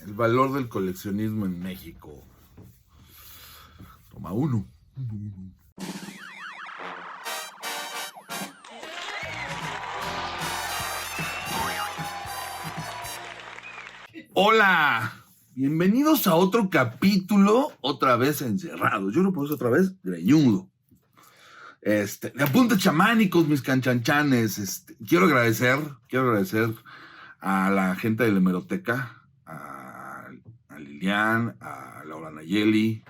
El valor del coleccionismo en México. Toma uno. Hola, bienvenidos a otro capítulo, otra vez encerrado. Yo lo puse otra vez greñudo. De apuntes chamánicos, mis canchanchanes. Quiero agradecer a la gente de la hemeroteca, a Lilian, a Laura Nayeli,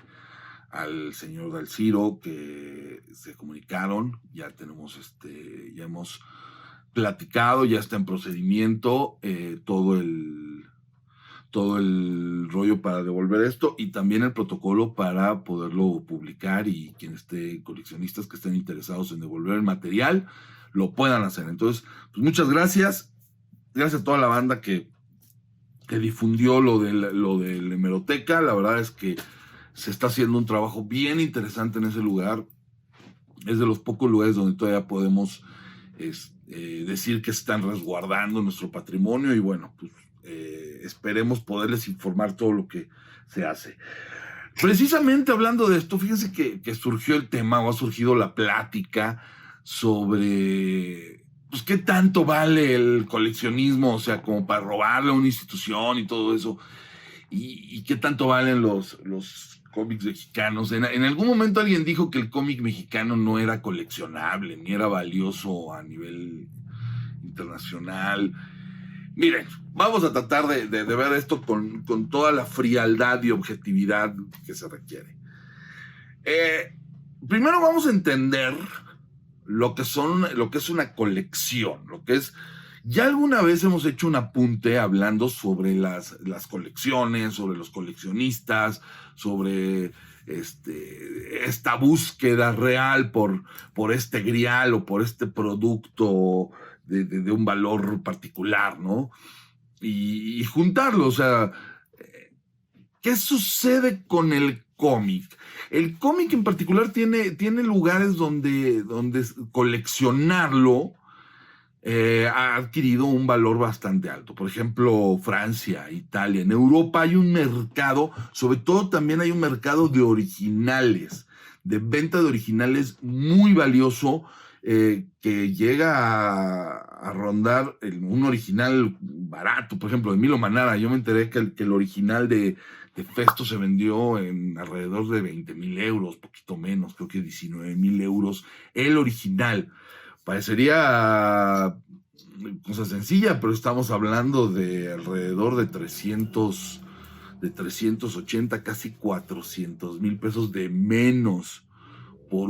al señor Dalciro, que se comunicaron. Ya tenemos, ya hemos platicado, ya está en procedimiento todo el rollo para devolver esto y también el protocolo para poderlo publicar y coleccionistas que estén interesados en devolver el material lo puedan hacer. Entonces, pues muchas gracias. Gracias a toda la banda que difundió lo de la hemeroteca. La verdad es que se está haciendo un trabajo bien interesante en ese lugar. Es de los pocos lugares donde todavía podemos decir que están resguardando nuestro patrimonio y bueno, pues esperemos poderles informar todo lo que se hace. Precisamente hablando de esto, fíjense que surgió el tema o ha surgido la plática sobre pues qué tanto vale el coleccionismo, o sea, como para robarle a una institución y todo eso, y qué tanto valen los cómics mexicanos. En algún momento alguien dijo que el cómic mexicano no era coleccionable, ni era valioso a nivel internacional. Miren, vamos a tratar de ver esto con toda la frialdad y objetividad que se requiere. Primero vamos a entender lo que es una colección, lo que es. Ya alguna vez hemos hecho un apunte hablando sobre las colecciones, sobre los coleccionistas, sobre esta búsqueda real por este grial o por este producto de un valor particular, ¿no? Y juntarlo, o sea, ¿qué sucede con el cómic? El cómic en particular tiene lugares donde coleccionarlo ha adquirido un valor bastante alto. Por ejemplo, Francia, Italia. En Europa hay un mercado, sobre todo también hay un mercado de originales, de venta de originales muy valioso, que llega a rondar un original barato. Por ejemplo, de Milo Manara, yo me enteré que el original de Festo se vendió en alrededor de 20,000 euros, poquito menos, creo que 19,000 euros, el original. Parecería cosa sencilla, pero estamos hablando de alrededor de 380, casi 400,000 pesos de menos por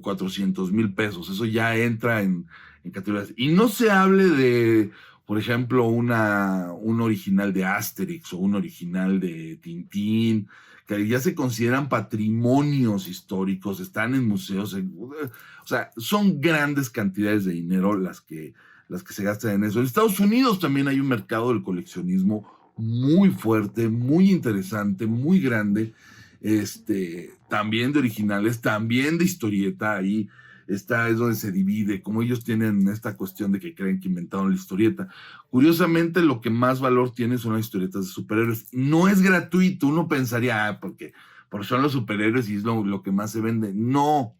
400,000 pesos. Eso ya entra en categorías. Y no se hable de, por ejemplo, un original de Asterix o un original de Tintín, que ya se consideran patrimonios históricos, están en museos, o sea, son grandes cantidades de dinero las que se gastan en eso. En Estados Unidos también hay un mercado del coleccionismo muy fuerte, muy interesante, muy grande, también de originales, también de historieta. Ahí es donde se divide, como ellos tienen esta cuestión de que creen que inventaron la historieta. Curiosamente, lo que más valor tiene son las historietas de superhéroes. No es gratuito, uno pensaría, porque son los superhéroes y es lo que más se vende. No.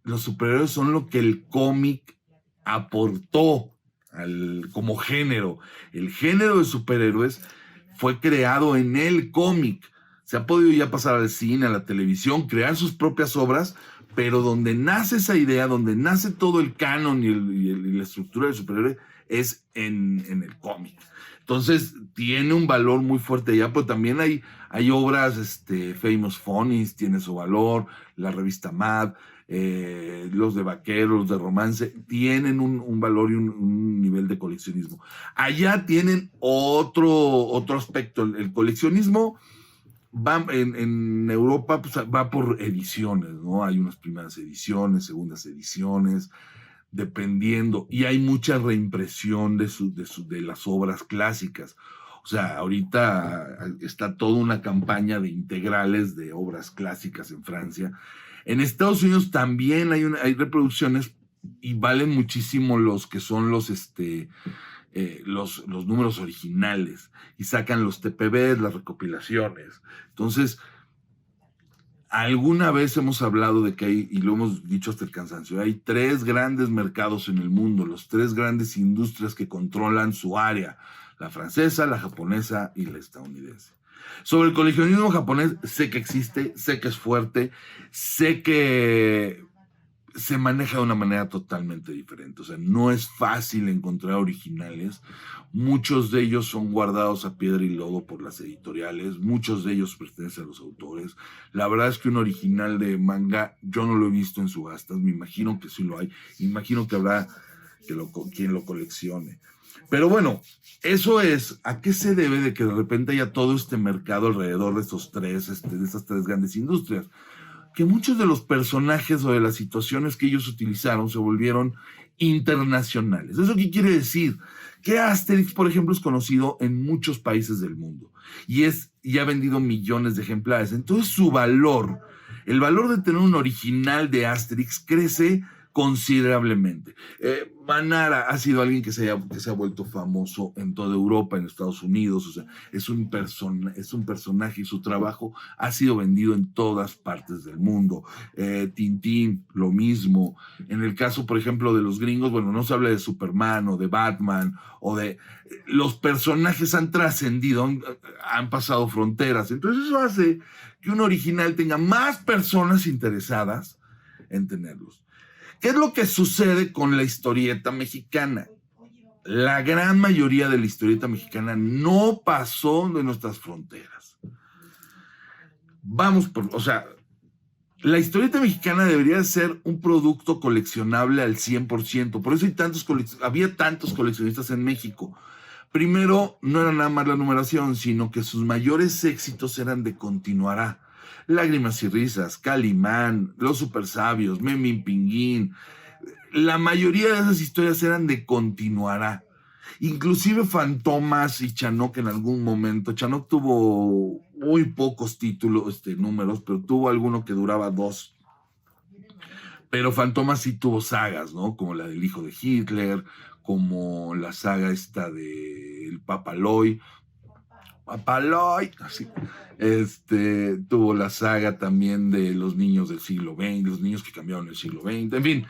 Los superhéroes son lo que el cómic aportó como género. El género de superhéroes fue creado en el cómic. Se ha podido ya pasar al cine, a la televisión, crear sus propias obras, pero donde nace esa idea, donde nace todo el canon y la estructura del superhéroe es en el cómic. Entonces tiene un valor muy fuerte allá, pero también hay obras, Famous Funnies tiene su valor, la revista Mad, los de vaqueros, los de romance, tienen un valor y un nivel de coleccionismo. Allá tienen otro aspecto. El coleccionismo va en Europa, pues, va por ediciones, ¿no? Hay unas primeras ediciones, segundas ediciones, dependiendo, y hay mucha reimpresión de las obras clásicas. O sea, ahorita está toda una campaña de integrales de obras clásicas en Francia. En Estados Unidos también hay reproducciones y valen muchísimo los que son los números originales y sacan los TPBs, las recopilaciones. Entonces, alguna vez hemos hablado de que hay, y lo hemos dicho hasta el cansancio, hay 3 grandes mercados en el mundo, los 3 grandes industrias que controlan su área: la francesa, la japonesa y la estadounidense. Sobre el coleccionismo japonés, sé que existe, sé que es fuerte, sé que se maneja de una manera totalmente diferente. O sea, no es fácil encontrar originales. Muchos de ellos son guardados a piedra y lodo por las editoriales. Muchos de ellos pertenecen a los autores. La verdad es que un original de manga yo no lo he visto en subastas. Me imagino que sí lo hay. Me imagino que habrá quien lo coleccione. Pero bueno, eso es, ¿a qué se debe de que de repente haya todo este mercado alrededor de estos de estas 3 grandes industrias? Que muchos de los personajes o de las situaciones que ellos utilizaron se volvieron internacionales. ¿Eso qué quiere decir? Que Asterix, por ejemplo, es conocido en muchos países del mundo y ha vendido millones de ejemplares. Entonces su valor, el valor de tener un original de Asterix, crece considerablemente. Manara ha sido alguien que se ha vuelto famoso en toda Europa, en Estados Unidos. O sea, es un personaje y su trabajo ha sido vendido en todas partes del mundo. Tintín, lo mismo. En el caso, por ejemplo, de los gringos, bueno, no se habla de Superman o de Batman o de... Los personajes han trascendido, han pasado fronteras. Entonces eso hace que un original tenga más personas interesadas en tenerlos. ¿Qué es lo que sucede con la historieta mexicana? La gran mayoría de la historieta mexicana no pasó de nuestras fronteras. La historieta mexicana debería ser un producto coleccionable al 100%. Por eso había tantos coleccionistas en México. Primero, no era nada más la numeración, sino que sus mayores éxitos eran de continuará. Lágrimas y risas, Calimán, Los Supersabios, Memín Pinguín. La mayoría de esas historias eran de continuará. Inclusive Fantomas y Chanoc en algún momento. Chanoc tuvo muy pocos números, pero tuvo alguno que duraba 2. Pero Fantomas sí tuvo sagas, ¿no? Como la del hijo de Hitler, como la saga esta del Papaloy, así. Tuvo la saga también de los niños del siglo XX, los niños que cambiaron el siglo XX, en fin.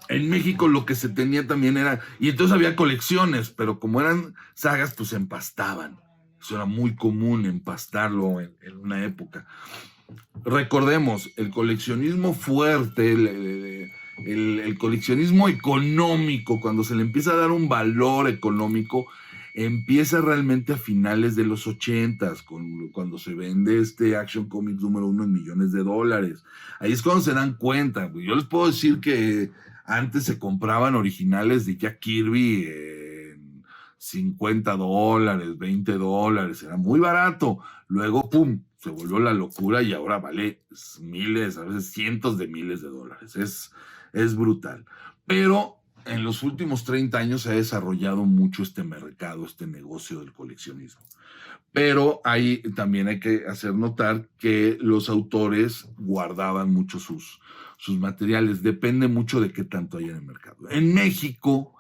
En México lo que se tenía también era, y entonces había colecciones, pero como eran sagas, pues se empastaban. Eso era muy común, empastarlo en una época. Recordemos, el coleccionismo fuerte, el coleccionismo económico, cuando se le empieza a dar un valor económico, empieza realmente a finales de los 80s, cuando se vende Action Comics número 1 en millones de dólares. Ahí es cuando se dan cuenta. Yo les puedo decir que antes se compraban originales de Jack Kirby en $50, $20, era muy barato. Luego, ¡pum!, se volvió la locura y ahora vale miles, a veces cientos de miles de dólares. Es brutal. Pero en los últimos 30 años se ha desarrollado mucho este mercado, este negocio del coleccionismo. Pero ahí también hay que hacer notar que los autores guardaban mucho sus materiales. Depende mucho de qué tanto hay en el mercado. En México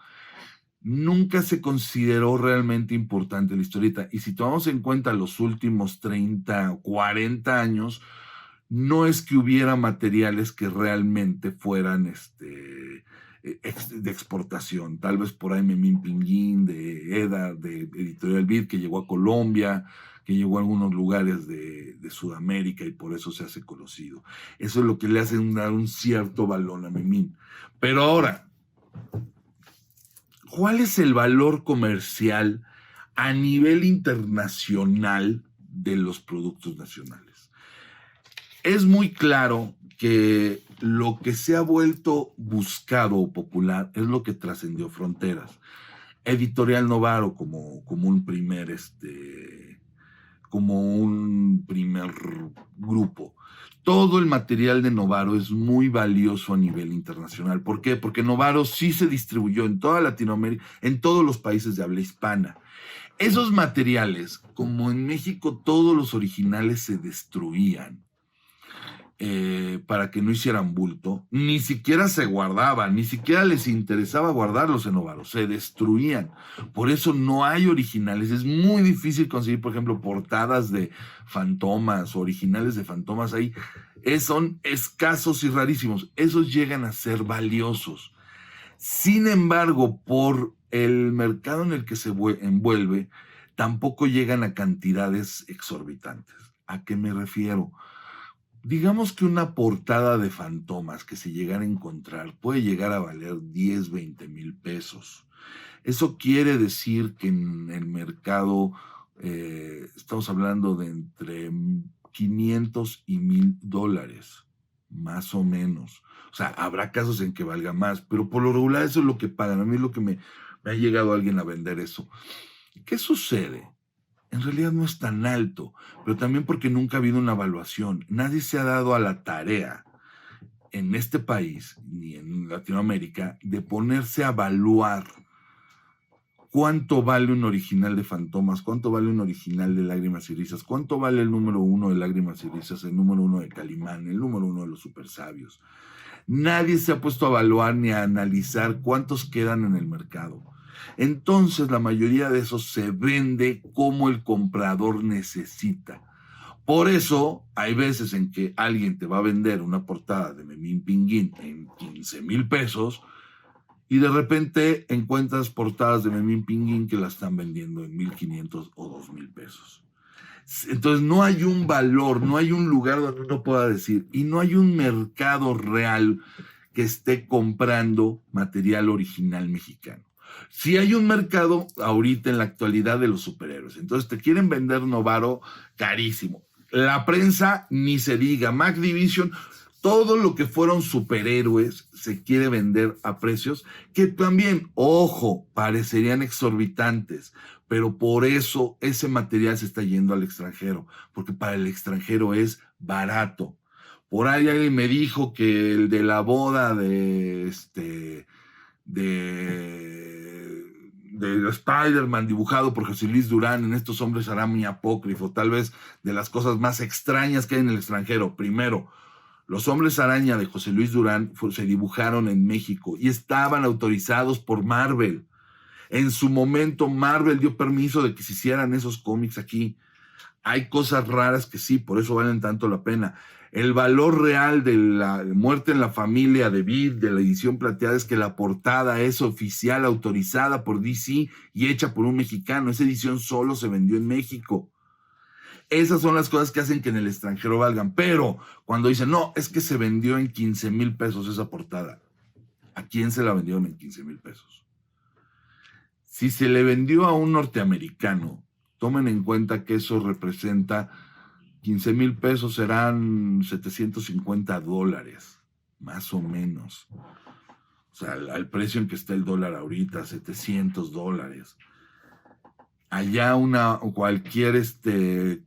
nunca se consideró realmente importante la historieta. Y si tomamos en cuenta los últimos 30 o 40 años, no es que hubiera materiales que realmente fueran de exportación. Tal vez por ahí Memín Pinguín, de EDA, de Editorial Vid, que llegó a Colombia, que llegó a algunos lugares de Sudamérica y por eso se hace conocido. Eso es lo que le hace dar un cierto valor a Memín. Pero ahora, ¿cuál es el valor comercial a nivel internacional de los productos nacionales? Es muy claro que lo que se ha vuelto buscado o popular es lo que trascendió fronteras. Editorial Novaro como un primer grupo. Todo el material de Novaro es muy valioso a nivel internacional. ¿Por qué? Porque Novaro sí se distribuyó en toda Latinoamérica, en todos los países de habla hispana. Esos materiales, como en México todos los originales se destruían, para que no hicieran bulto, ni siquiera se guardaban, ni siquiera les interesaba guardarlos en Novaro, se destruían. Por eso no hay originales. Es muy difícil conseguir, por ejemplo, portadas de Fantomas, originales de Fantomas ahí. Son escasos y rarísimos. Esos llegan a ser valiosos. Sin embargo, por el mercado en el que se envuelve, tampoco llegan a cantidades exorbitantes. ¿A qué me refiero? Digamos que una portada de Fantomas que se llegara a encontrar puede llegar a valer 10, 20 mil pesos. Eso quiere decir que en el mercado estamos hablando de entre 500 y $1,000, más o menos. O sea, habrá casos en que valga más, pero por lo regular eso es lo que pagan. A mí es lo que me ha llegado alguien a vender eso. ¿Qué sucede? En realidad no es tan alto, pero también porque nunca ha habido una evaluación. Nadie se ha dado a la tarea en este país, ni en Latinoamérica, de ponerse a evaluar cuánto vale un original de Fantomas, cuánto vale un original de Lágrimas y Risas, cuánto vale el número 1 de Lágrimas y Risas, el número 1 de Calimán, el número 1 de los Super Sabios. Nadie se ha puesto a evaluar ni a analizar cuántos quedan en el mercado. Entonces la mayoría de esos se vende como el comprador necesita. Por eso hay veces en que alguien te va a vender una portada de Memín Pinguín en 15 mil pesos y de repente encuentras portadas de Memín Pinguín que la están vendiendo en 1,500 o 2,000 pesos. Entonces no hay un valor, no hay un lugar donde uno pueda decir, y no hay un mercado real que esté comprando material original mexicano. Sí hay un mercado ahorita en la actualidad de los superhéroes. Entonces te quieren vender Novaro carísimo. La prensa ni se diga, Mac Division, todo lo que fueron superhéroes se quiere vender a precios que también, ojo, parecerían exorbitantes, pero por eso ese material se está yendo al extranjero, porque para el extranjero es barato. Por ahí alguien me dijo que el de la boda de Spider-Man dibujado por José Luis Durán en Estos Hombres Araña y Apócrifo, tal vez de las cosas más extrañas que hay en el extranjero. Primero, los Hombres Araña de José Luis Durán se dibujaron en México y estaban autorizados por Marvel. En su momento Marvel dio permiso de que se hicieran esos cómics aquí. Hay cosas raras que sí, por eso valen tanto la pena. El valor real de la muerte en la familia de Vid, de la edición plateada, es que la portada es oficial, autorizada por DC y hecha por un mexicano. Esa edición solo se vendió en México. Esas son las cosas que hacen que en el extranjero valgan. Pero cuando dicen, no, es que se vendió en 15 mil pesos esa portada. ¿A quién se la vendieron en 15 mil pesos? Si se le vendió a un norteamericano, tomen en cuenta que eso representa 15 mil pesos, serán $750, más o menos. O sea, al precio en que está el dólar ahorita, $700. Allá cualquier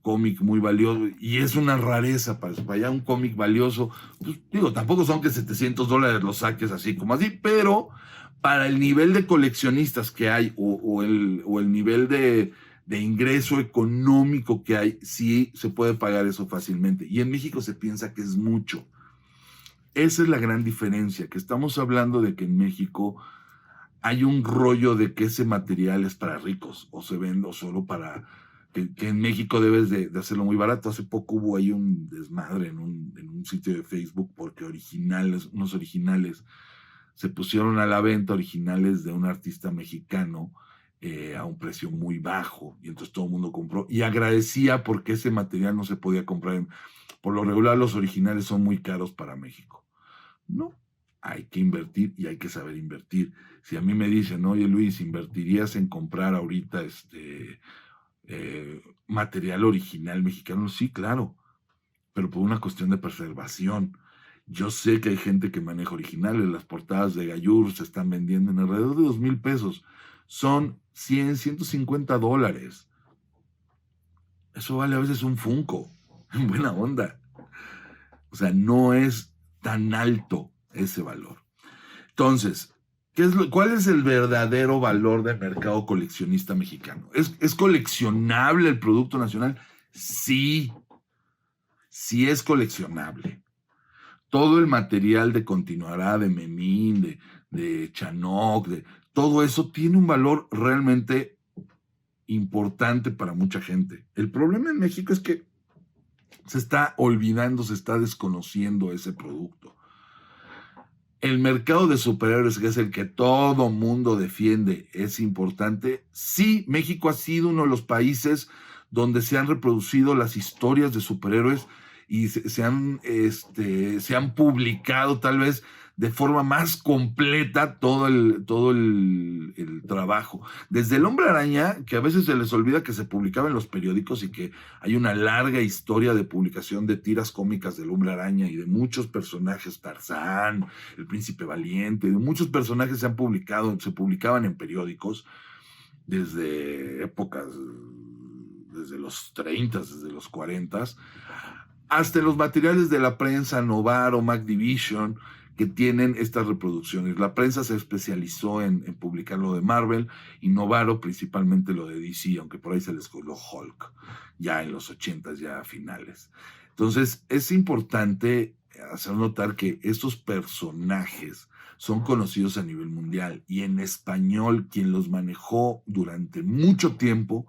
cómic muy valioso, y es una rareza para allá un cómic valioso, pues digo, tampoco son que $700 los saques así como así, pero para el nivel de coleccionistas que hay o el nivel de ingreso económico que hay, sí se puede pagar eso fácilmente. Y en México se piensa que es mucho. Esa es la gran diferencia, que estamos hablando de que en México hay un rollo de que ese material es para ricos o se vende solo para que en México debes de hacerlo muy barato. Hace poco hubo ahí un desmadre en un sitio de Facebook porque unos originales se pusieron a la venta, originales de un artista mexicano, a un precio muy bajo, y entonces todo el mundo compró y agradecía porque ese material no se podía comprar. Por lo regular los originales son muy caros para México. No, hay que invertir y hay que saber invertir. Si a mí me dicen, oye Luis, ¿invertirías en comprar ahorita material original mexicano? Sí, claro, pero por una cuestión de preservación. Yo sé que hay gente que maneja originales, las portadas de Gallur se están vendiendo en alrededor de 2,000 pesos. Son 100, $150. Eso vale a veces un Funko, en buena onda. O sea, no es tan alto ese valor. Entonces, ¿cuál es el verdadero valor del mercado coleccionista mexicano? ¿Es coleccionable el producto nacional? Sí, sí es coleccionable. todo el material de Continuará, de Memín, de Chanok, todo eso tiene un valor realmente importante para mucha gente. El problema en México es que se está olvidando, se está desconociendo ese producto. El mercado de superhéroes, que es el que todo mundo defiende, es importante. Sí, México ha sido uno de los países donde se han reproducido las historias de superhéroes y se han publicado tal vez de forma más completa todo el trabajo. Desde el Hombre Araña, que a veces se les olvida que se publicaba en los periódicos y que hay una larga historia de publicación de tiras cómicas del Hombre Araña y de muchos personajes, Tarzán, el Príncipe Valiente, muchos personajes se publicaban en periódicos desde épocas, desde los 30, desde los 40, hasta los materiales de la prensa, Novaro, MacDivision, que tienen estas reproducciones. La prensa se especializó en publicar lo de Marvel y Novaro principalmente lo de DC, aunque por ahí se les coló Hulk, ya en los 80, ya finales. Entonces, es importante hacer notar que estos personajes son conocidos a nivel mundial y en español quien los manejó durante mucho tiempo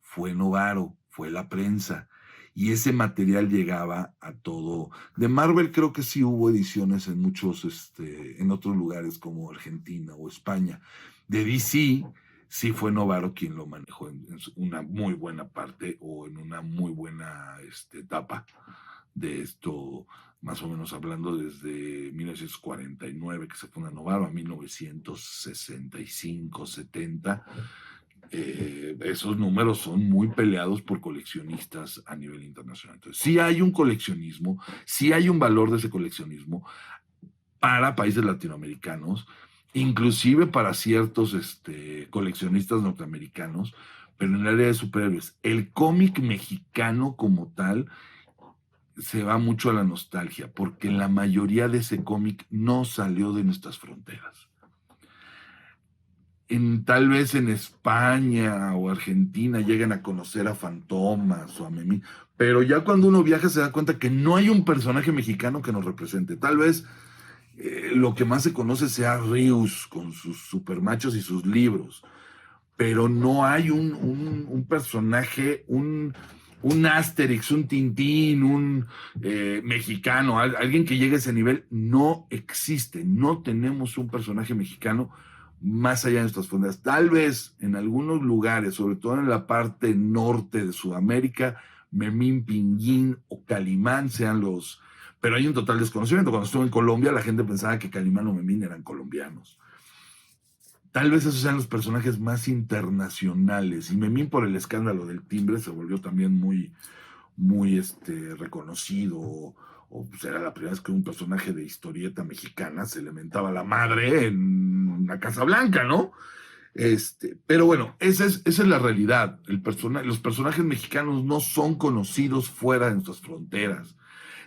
fue Novaro, fue la prensa. Y ese material llegaba a todo. De Marvel creo que sí hubo ediciones en muchos, en otros lugares como Argentina o España. De DC sí fue Novaro quien lo manejó en una muy buena parte o en una muy buena etapa de esto, más o menos hablando desde 1949 que se funda Novaro a 1965, 70. Esos números son muy peleados por coleccionistas a nivel internacional. Entonces, sí hay un coleccionismo, sí hay un valor de ese coleccionismo para países latinoamericanos, inclusive para ciertos coleccionistas norteamericanos, pero en el área de superhéroes, el cómic mexicano como tal se va mucho a la nostalgia, porque la mayoría de ese cómic no salió de nuestras fronteras. Tal vez en España o Argentina lleguen a conocer a Fantomas o a Memín, pero ya cuando uno viaja se da cuenta que no hay un personaje mexicano que nos represente. Tal vez lo que más se conoce sea Rius con sus supermachos y sus libros, pero no hay un personaje, un Asterix, un Tintín, un mexicano, alguien que llegue a ese nivel. No existe, no tenemos un personaje mexicano más allá de nuestras fronteras. Tal vez en algunos lugares, sobre todo en la parte norte de Sudamérica, Memín, Pinguín o Calimán sean los... Pero hay un total desconocimiento. Cuando estuve en Colombia, la gente pensaba que Calimán o Memín eran colombianos. Tal vez esos sean los personajes más internacionales. Y Memín, por el escándalo del timbre, se volvió también muy reconocido. O pues era la primera vez que un personaje de historieta mexicana se le mentaba a la madre en la Casa Blanca, ¿no? Pero bueno, esa es la realidad. Los personajes mexicanos no son conocidos fuera de nuestras fronteras.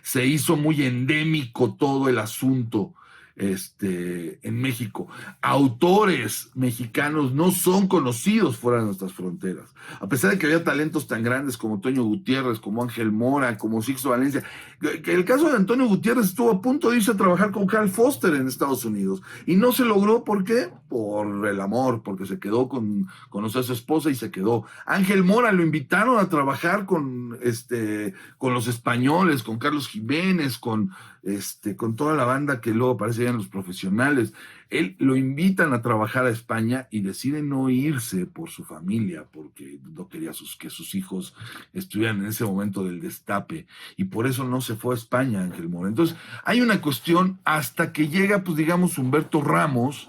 Se hizo muy endémico todo el asunto en México. Autores mexicanos no son conocidos fuera de nuestras fronteras. A pesar de que había talentos tan grandes como Toño Gutiérrez, como Ángel Mora, como Sixto Valencia, que el caso de Antonio Gutiérrez estuvo a punto de irse a trabajar con Hal Foster en Estados Unidos y no se logró. ¿Por qué? Por el amor, porque se quedó conoció a su esposa y se quedó. Ángel Mora lo invitaron a trabajar con los españoles, con Carlos Jiménez, con toda la banda que luego aparece ya en Los Profesionales. Él lo invitan a trabajar a España y decide no irse por su familia, porque no quería que sus hijos estuvieran en ese momento del destape, y por eso no se fue a España, Ángel Mora. Entonces, hay una cuestión hasta que llega, pues digamos, Humberto Ramos,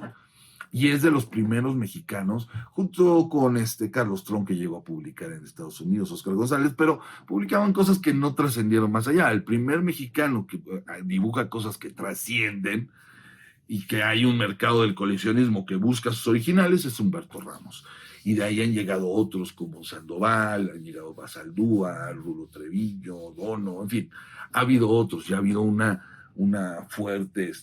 y es de los primeros mexicanos, junto con Carlos Tron, que llegó a publicar en Estados Unidos, Oscar González, pero publicaban cosas que no trascendieron más allá. El primer mexicano que dibuja cosas que trascienden y que hay un mercado del coleccionismo que busca sus originales es Humberto Ramos. Y de ahí han llegado otros como Sandoval, han llegado Basaldúa, Rulo Treviño, Dono, en fin, ha habido otros, ya ha habido una fuerte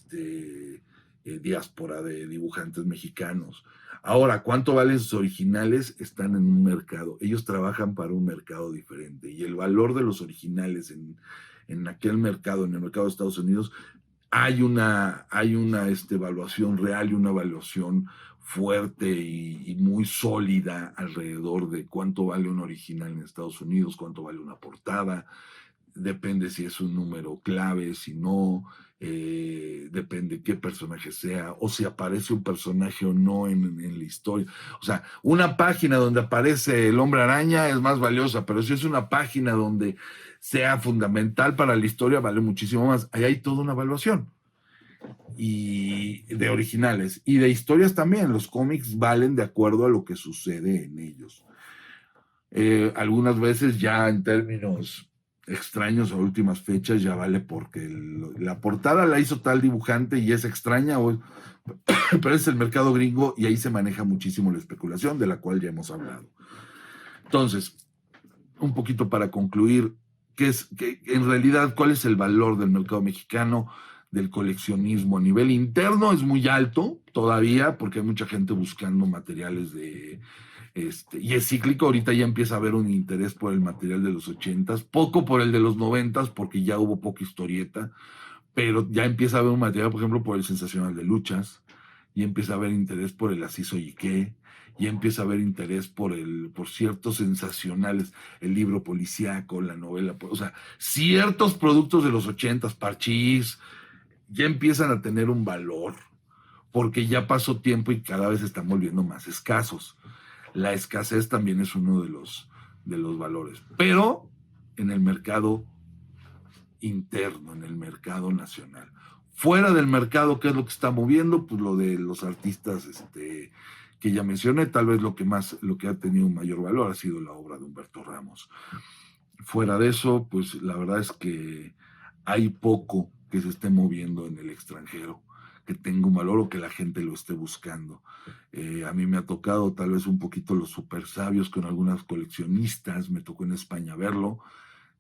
diáspora de dibujantes mexicanos. Ahora, ¿cuánto valen sus originales? Están en un mercado. Ellos trabajan para un mercado diferente. Y el valor de los originales en aquel mercado, en el mercado de Estados Unidos, hay una evaluación real y una evaluación fuerte y muy sólida alrededor de cuánto vale un original en Estados Unidos, cuánto vale una portada, depende si es un número clave, si no, depende qué personaje sea, o si aparece un personaje o no en la historia. O sea, una página donde aparece el Hombre Araña es más valiosa, pero si es una página donde sea fundamental para la historia, vale muchísimo más. Ahí hay toda una evaluación. Y de originales y de historias también. Los cómics valen de acuerdo a lo que sucede en ellos. Algunas veces ya en términos extraños a últimas fechas ya vale porque la portada la hizo tal dibujante y es extraña, pero es el mercado gringo y ahí se maneja muchísimo la especulación de la cual ya hemos hablado. Entonces, un poquito para concluir, en realidad cuál es el valor del mercado mexicano, del coleccionismo a nivel interno? Es muy alto todavía porque hay mucha gente buscando materiales y es cíclico. Ahorita ya empieza a haber un interés por el material de los 80s, poco por el de los 90s porque ya hubo poca historieta, pero ya empieza a haber un material, por ejemplo, por el sensacional de luchas, y empieza a haber interés por el así soy y qué, y empieza a haber interés por ciertos sensacionales, el libro policíaco, la novela, o sea, ciertos productos de los 80s, Parchís, ya empiezan a tener un valor, porque ya pasó tiempo y cada vez se están volviendo más escasos. La escasez también es uno de los valores, pero en el mercado interno, en el mercado nacional. Fuera del mercado, ¿qué es lo que está moviendo? Pues lo de los artistas que ya mencioné. Tal vez lo que ha tenido un mayor valor ha sido la obra de Humberto Ramos. Fuera de eso, pues la verdad es que hay poco que se esté moviendo en el extranjero, que tenga un valor o que la gente lo esté buscando. A mí me ha tocado tal vez un poquito los super sabios con algunas coleccionistas, me tocó en España verlo,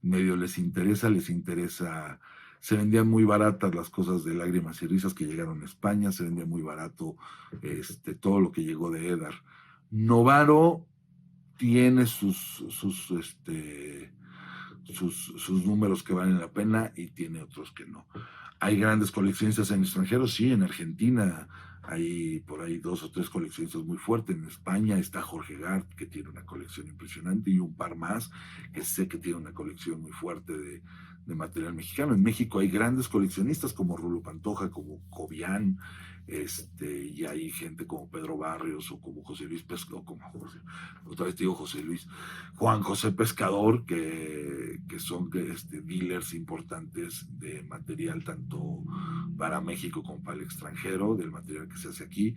medio les interesa, se vendían muy baratas las cosas de Lágrimas y Risas que llegaron a España, se vendía muy barato todo lo que llegó de Edar. Novaro tiene sus números que valen la pena y tiene otros que no. Hay grandes coleccionistas en extranjeros, sí, en Argentina hay por ahí 2 o 3 coleccionistas muy fuertes. En España está Jorge Gart, que tiene una colección impresionante, y un par más, que sé que tiene una colección muy fuerte de material mexicano. En México hay grandes coleccionistas como Rulo Pantoja, como Cobian, y hay gente como Pedro Barrios o como José Luis Pescador, otra vez digo José Luis, Juan José Pescador, que son dealers importantes de material tanto para México como para el extranjero, del material que se hace aquí.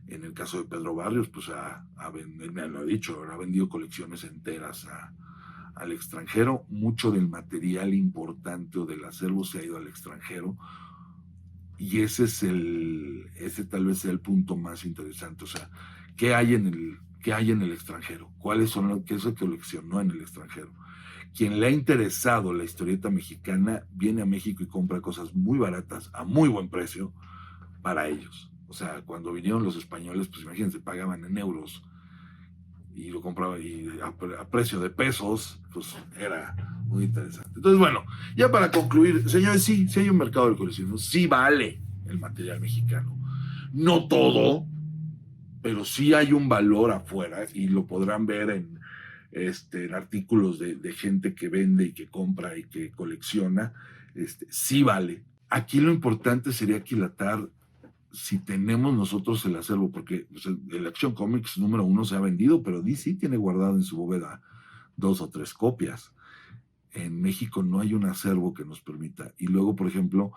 En el caso de Pedro Barrios, pues me lo ha dicho, ha vendido colecciones enteras al extranjero. Mucho del material importante o del acervo se ha ido al extranjero, y ese tal vez sea el punto más interesante. O sea, ¿qué hay en el extranjero? ¿Qué se coleccionó en el extranjero? Quien le ha interesado la historieta mexicana viene a México y compra cosas muy baratas a muy buen precio para ellos. O sea, cuando vinieron los españoles, pues imagínense, pagaban en euros y lo compraba y a precio de pesos, pues era muy interesante. Entonces, bueno, ya para concluir, señores, sí hay un mercado del coleccionismo, sí vale el material mexicano. No todo, pero sí hay un valor afuera y lo podrán ver en artículos de gente que vende y que compra y que colecciona. Sí vale. Aquí lo importante sería aquilatar si tenemos nosotros el acervo, porque el Action Comics número 1 se ha vendido, pero DC tiene guardado en su bóveda 2 o 3 copias. En México no hay un acervo que nos permita. Y luego, por ejemplo,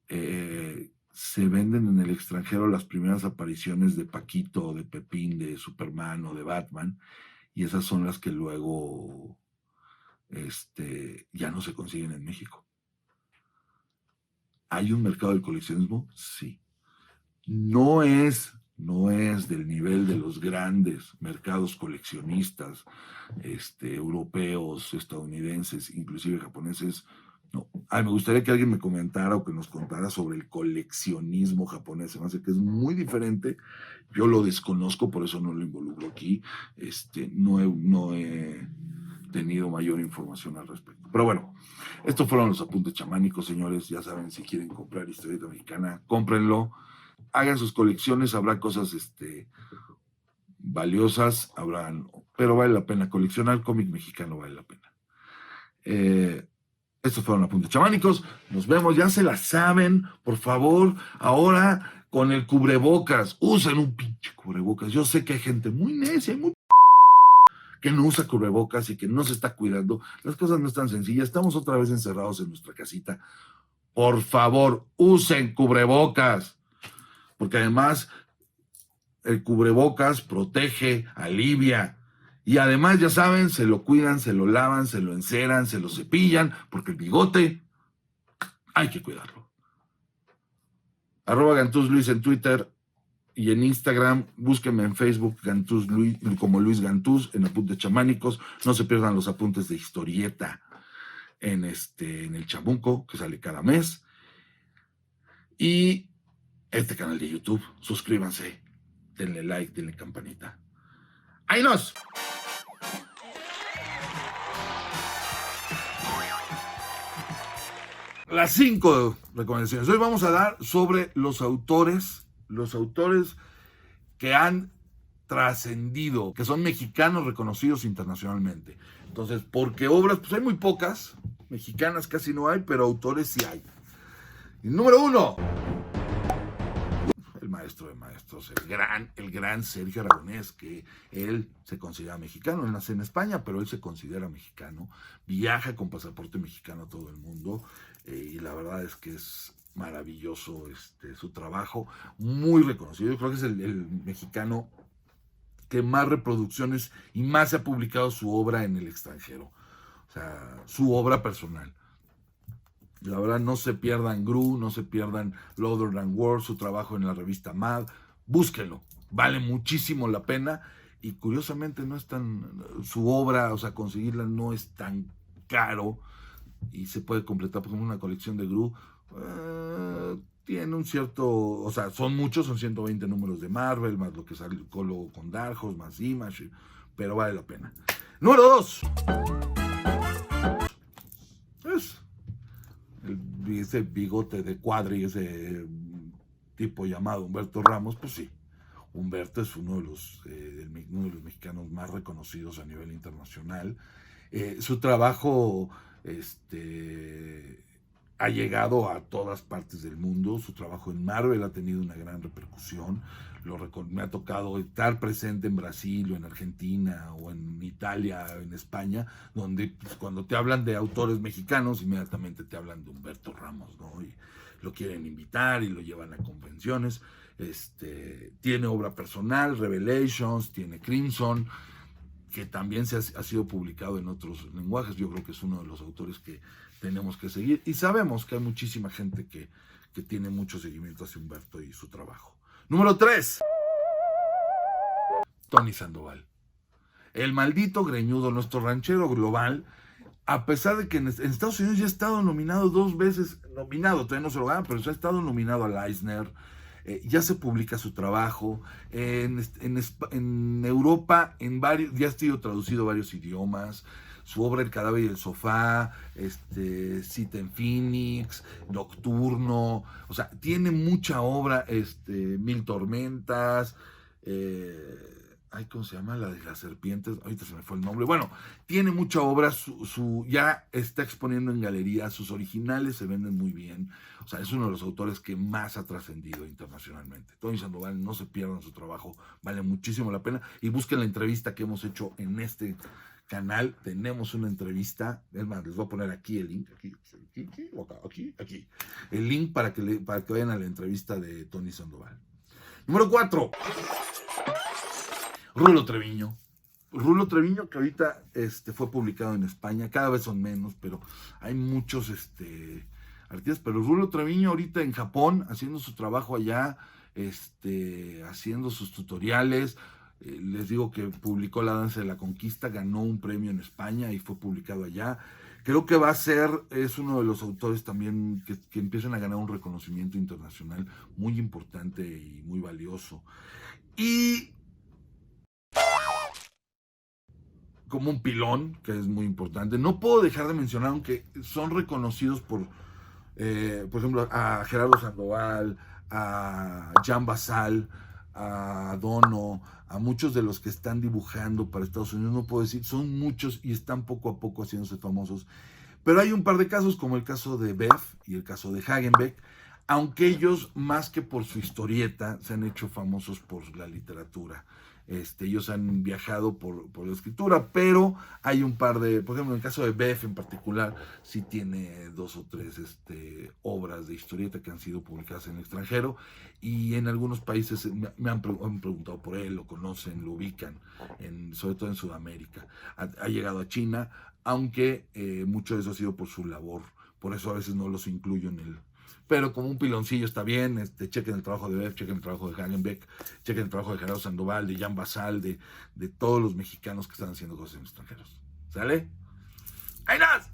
se venden en el extranjero las primeras apariciones de Paquito, de Pepín, de Superman o de Batman, y esas son las que luego ya no se consiguen en México. ¿Hay un mercado del coleccionismo? Sí. No es del nivel de los grandes mercados coleccionistas europeos, estadounidenses, inclusive japoneses. No. Me gustaría que alguien me comentara o que nos contara sobre el coleccionismo japonés. Se me hace que es muy diferente. Yo lo desconozco, por eso no lo involucro aquí. No he tenido mayor información al respecto. Pero bueno, estos fueron los apuntes chamánicos, señores. Ya saben, si quieren comprar historieta mexicana, cómprenlo. Hagan sus colecciones, habrá cosas valiosas, pero vale la pena. Coleccionar cómic mexicano vale la pena. Estos fueron apuntes chamánicos. Nos vemos, ya se la saben. Por favor, ahora con el cubrebocas, usen un pinche cubrebocas. Yo sé que hay gente muy necia, que no usa cubrebocas y que no se está cuidando. Las cosas no están sencillas. Estamos otra vez encerrados en nuestra casita. Por favor, usen cubrebocas. Porque además el cubrebocas protege, alivia. Y además, ya saben, se lo cuidan, se lo lavan, se lo enceran, se lo cepillan, porque el bigote hay que cuidarlo. @GantuzLuis en Twitter y en Instagram. Búsquenme en Facebook Gantuz Luis, como Luis Gantuz, en Apuntes Chamánicos. No se pierdan los apuntes de historieta en el Chamuco, que sale cada mes. Y este canal de YouTube. Suscríbanse, denle like, denle campanita. ¡Ahí nos! Las 5 recomendaciones. Hoy vamos a dar sobre los autores que han trascendido, que son mexicanos reconocidos internacionalmente. Entonces, porque obras, pues hay muy pocas, mexicanas casi no hay, pero autores sí hay. Y número 1, el maestro de maestros, el gran Sergio Aragonés, que él se considera mexicano. Él nace en España, pero él se considera mexicano, viaja con pasaporte mexicano a todo el mundo, y la verdad es que es maravilloso su trabajo, muy reconocido. Yo creo que es el mexicano que más reproducciones y más se ha publicado su obra en el extranjero, o sea, su obra personal. La verdad, no se pierdan Gru, no se pierdan Louder Than Words, su trabajo en la revista Mad. Búsquenlo, vale muchísimo la pena. Y curiosamente no es su obra, o sea, conseguirla no es tan caro y se puede completar, por ejemplo, una colección de Gru. Tiene un cierto, o sea, son muchos, son 120 números de Marvel, más lo que sale con Dark Horse, más Image, pero vale la pena. Número 2. Ese bigote de cuadri, ese tipo llamado Humberto Ramos, pues sí, Humberto es uno de los mexicanos más reconocidos a nivel internacional. Su trabajo ha llegado a todas partes del mundo. Su trabajo en Marvel ha tenido una gran repercusión. Me ha tocado estar presente en Brasil o en Argentina o en Italia, en España, donde pues, cuando te hablan de autores mexicanos, inmediatamente te hablan de Humberto Ramos, ¿no? Y lo quieren invitar y lo llevan a convenciones. Tiene obra personal, Revelations, tiene Crimson, que también ha sido publicado en otros lenguajes. Yo creo que es uno de los autores que tenemos que seguir. Y sabemos que hay muchísima gente que tiene mucho seguimiento hacia Humberto y su trabajo. Número 3. Tony Sandoval. El maldito greñudo, nuestro ranchero global, a pesar de que en Estados Unidos ya ha estado nominado 2 veces, todavía no se lo gana, pero ya ha estado nominado al Eisner. Ya se publica su trabajo en Europa, ya ha sido traducido a varios idiomas. Su obra El cadáver y el sofá, Cita en Phoenix, Nocturno, o sea, tiene mucha obra, Mil tormentas, ¿cómo se llama? La de las serpientes, ahorita se me fue el nombre. Bueno, tiene mucha obra, ya está exponiendo en galerías, sus originales se venden muy bien. O sea, es uno de los autores que más ha trascendido internacionalmente. Tony Sandoval, no se pierdan su trabajo, vale muchísimo la pena. Y busquen la entrevista que hemos hecho en este canal. Tenemos una entrevista, es más, les voy a poner aquí el link, aquí. El link para que vayan a la entrevista de Tony Sandoval. Número 4. Rulo Treviño, que ahorita fue publicado en España, cada vez son menos, pero hay muchos artistas, pero Rulo Treviño ahorita en Japón, haciendo su trabajo allá, haciendo sus tutoriales. Les digo que publicó La Danza de la Conquista, ganó un premio en España y fue publicado allá. Creo que es uno de los autores también que empiezan a ganar un reconocimiento internacional muy importante y muy valioso. Y como un pilón, que es muy importante. No puedo dejar de mencionar, aunque son reconocidos por ejemplo, a Gerardo Sandoval, a Jean Basal, a Dono, a muchos de los que están dibujando para Estados Unidos, no puedo decir, son muchos y están poco a poco haciéndose famosos. Pero hay un par de casos, como el caso de Bev y el caso de Hagenbeck, aunque ellos, más que por su historieta, se han hecho famosos por la literatura. Ellos han viajado por la escritura, pero hay un par de, por ejemplo, en el caso de Bev en particular, sí tiene 2 o 3 obras de historieta que han sido publicadas en el extranjero, y en algunos países han preguntado por él, lo conocen, lo ubican, sobre todo en Sudamérica. Ha llegado a China, aunque mucho de eso ha sido por su labor, por eso a veces no los incluyo en el... Pero como un piloncillo está bien, chequen el trabajo de Bev, chequen el trabajo de Hagenbeck, chequen el trabajo de Gerardo Sandoval, de Jean Basal, de todos los mexicanos que están haciendo cosas en extranjeros. ¿Sale? ¡Ahí nas!